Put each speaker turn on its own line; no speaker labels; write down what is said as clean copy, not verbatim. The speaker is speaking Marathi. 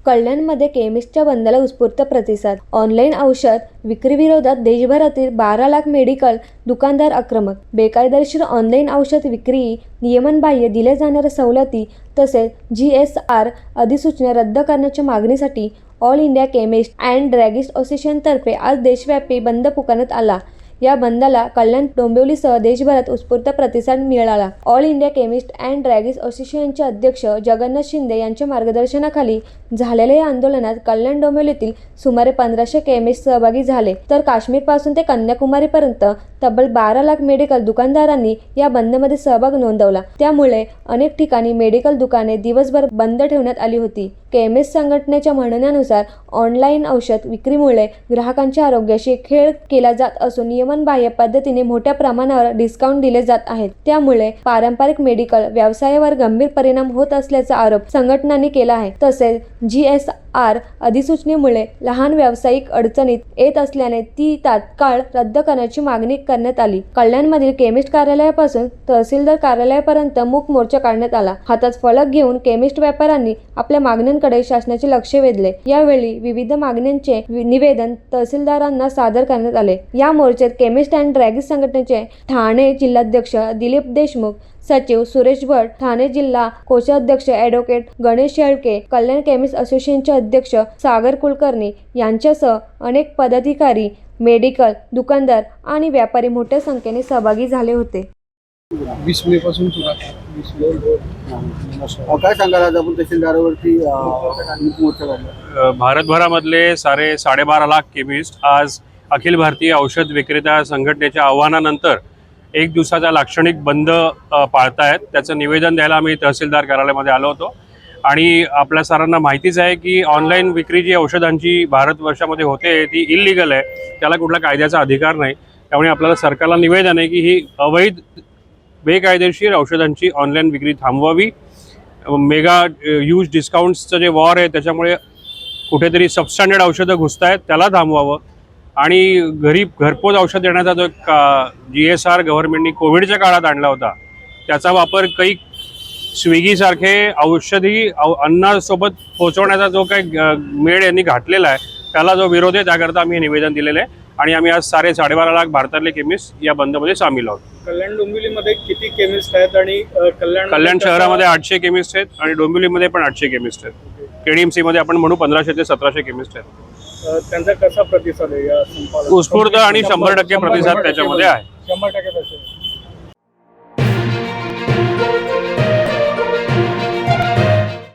कल्याणमध्ये केमिस्टच्या बंदला उत्स्फूर्त प्रतिसाद। ऑनलाईन औषध विक्रीविरोधात देशभरातील 12 लाख मेडिकल दुकानदार आक्रमक। बेकायदेशीर ऑनलाईन औषध विक्री नियमनबाह्य दिल्या जाणाऱ्या सवलती तसेच GSR अधिसूचना रद्द करण्याच्या मागणीसाठी ऑल इंडिया केमिस्ट अँड ड्रॅगिस्ट असोसिएशनतर्फे आज देशव्यापी बंद पुकारण्यात आला। या बंदला कल्याण डोंबिवलीसह देशभरात उत्स्फूर्त प्रतिसाद मिळाला। ऑल इंडिया केमिस्ट अँड ड्रॅगिस्ट असोसिएशनचे अध्यक्ष जगन्नाथ शिंदे यांच्या मार्गदर्शनाखाली झालेल्या या आंदोलनात कल्याण डोंबिवलीतील सुमारे 1500 केमिस्ट सहभागी झाले, तर काश्मीरपासून ते कन्याकुमारीपर्यंत तब्बल 12 लाख मेडिकल दुकानदारांनी या बंदमध्ये सहभाग नोंदवला। त्यामुळे अनेक ठिकाणी मेडिकल दुकाने दिवसभर बंद ठेवण्यात आली होती। केमिस्ट संघटनेच्या म्हणण्यानुसार ऑनलाईन औषध विक्रीमुळे ग्राहकांच्या आरोग्याशी खेळ केला जात असून नियमनबाह्य पद्धतीने मोठ्या प्रमाणावर डिस्काउंट दिले जात आहेत। त्यामुळे पारंपरिक मेडिकल व्यवसायावर गंभीर परिणाम होत असल्याचा आरोप संघटनांनी केला आहे। तसेच GSR अधिसूचनेमुळे लहान व्यावसायिक अडचणीत येत असल्याने ती तात्काळ रद्द करण्याची मागणी करण्यात आली। कल्याणमधील केमिस्ट कार्यालयापासून तहसीलदार कार्यालयापर्यंत मूक मोर्चा काढण्यात आला। हातात फलक घेऊन केमिस्ट व्यापाऱ्यांनी आपल्या मागण्यांकडे शासनाचे लक्ष वेधले। यावेळी विविध मागण्यांचे निवेदन तहसीलदारांना सादर करण्यात आले। या मोर्चात केमिस्ट अँड ड्रॅगिस्ट संघटनेचे ठाणे जिल्हाध्यक्ष दिलीप देशमुख, सचिव सुरेश भट, ठाणे जिल्हा कोषाध्यक्ष ॲडव्होकेट गणेश शेळके, कल्याण केमिस्ट असोसिएशनचे अध्यक्ष सागर कुलकर्णी यांच्यासह अनेक पदाधिकारी, मेडिकल दुकानदार आणि व्यापारी मोठ्या संख्येने सहभागी झाले होते।
20 मे पासून सुरू आहे। 20 मे
काय सांगाल आज आपण तहसीलदारावरती मोर्चा काढला?
भारतभरामधले 12.5 लाख केमिस्ट आज अखिल भारतीय औषध विक्रेता संघटनेच्या आव्हानानंतर एक दिवसाचा लाक्षणिक बंद पाळतायत। त्याचं निवेदन द्यायला आम्ही तहसीलदार कार्यालयामध्ये आलो होतो आणि आपल्या सर्वांना माहितीच आहे की ऑनलाईन विक्री जी औषधांची भारतवर्षामध्ये होते ती इल्लीगल आहे, त्याला कुठला कायद्याचा अधिकार नाही। त्यामुळे आपल्याला सरकारला निवेदन आहे की ही अवैध बेकायदेशीर औषधांची ऑनलाईन विक्री थांबवावी। मेगा ह्यूज डिस्काउंट्सचं जे वॉर आहे त्याच्यामुळे कुठेतरी सबस्टँडर्ड औषधं घुसत आहेत, त्याला थांबवावं आणि घरपोच औषध देण्याचा जो GSR गव्हर्नमेंटनी कोविडच्या काळात आणला होता त्याचा वापर काही स्विगीसारखे औषधी अन्नासोबत पोहोचवण्याचा जो काही मेळ यांनी घातलेला आहे त्याला जो विरोध आहे त्याकरता आम्ही हे निवेदन दिलेलं आहे आणि आम्ही आज 12.5 लाख भारतातले केमिस्ट या बंदमध्ये सामील आहोत।
कल्याण डोंबिवलीमध्ये किती केमिस्ट आहेत आणि
कल्याण शहरामध्ये 800 केमिस्ट आहेत आणि डोंबिवलीमध्ये पण 800 केमिस्ट आहेत। KDMC मध्ये आपण म्हणू 1500 ते 1700 केमिस्ट आहेत।
त्यांचा कसा प्रतिसाद आहे या संपाला?
उत्स्फूर्त आणि 100% प्रतिसाद त्याच्यामध्ये आहे।
100%